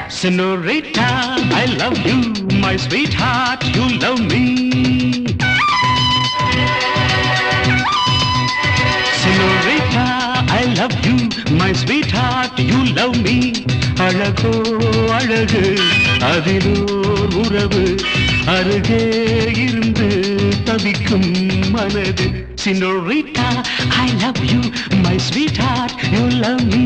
Senorita, I love you, my sweetheart, you love me. Senorita, I love you, my sweetheart, you love me. அழகோ அழகு அதிலோர் உறவு அருகே இருந்து தவிக்கும் மனது. Senorita, I love you, my sweetheart, you love me.